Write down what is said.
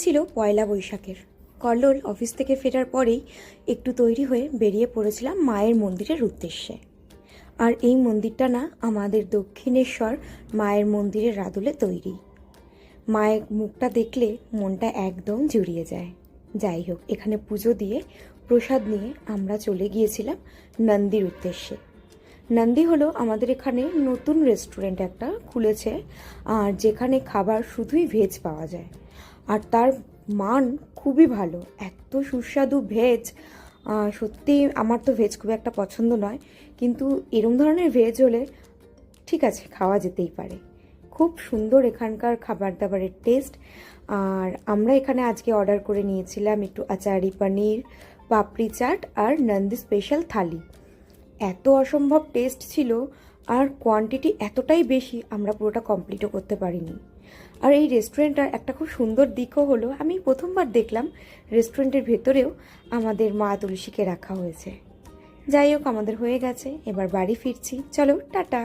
ছিল পয়লা বৈশাখের। কল্লোল অফিস থেকে ফেরার পরেই একটু তৈরি হয়ে বেরিয়ে পড়েছিলাম মায়ের মন্দিরের উদ্দেশ্যে। আর এই মন্দিরটা না আমাদের দক্ষিণেশ্বর মায়ের মন্দিরের আদলে তৈরি। মায়ের মুখটা দেখলে মনটা একদম জুড়িয়ে যায়। যাই হোক, এখানে পুজো দিয়ে প্রসাদ নিয়ে আমরা চলে গিয়েছিলাম নন্দীর উদ্দেশ্যে। নন্দী হলো আমাদের এখানে নতুন রেস্টুরেন্ট একটা খুলেছে, আর যেখানে খাবার শুধুই ভেজ পাওয়া যায়, আর তার মান খুবই ভালো। এত সুস্বাদু ভেজ, সত্যি আমার তো ভেজ খুব একটা পছন্দ নয়, কিন্তু এরম ধরনের ভেজ হলে ঠিক আছে, খাওয়া যেতেই পারে। খুব সুন্দর এখানকার খাবার দাবারের টেস্ট। আর আমরা এখানে আজকে অর্ডার করে নিয়েছিলাম একটু আচারি পনির, পাপড়ি চাট আর নন্দী স্পেশাল থালি। এত অসম্ভব টেস্ট ছিল, আর কোয়ান্টিটি এতটাই বেশি আমরা পুরোটা কমপ্লিটও করতে পারিনি। আর এই রেস্টুরেন্টটার একটা খুব সুন্দর দিকও হলো, আমি প্রথমবার দেখলাম রেস্টুরেন্টের ভেতরেও আমাদের মা তুলসীকে রাখা হয়েছে। যাই হোক, আমাদের হয়ে গেছে, এবার বাড়ি ফিরছি। চলো, টাটা।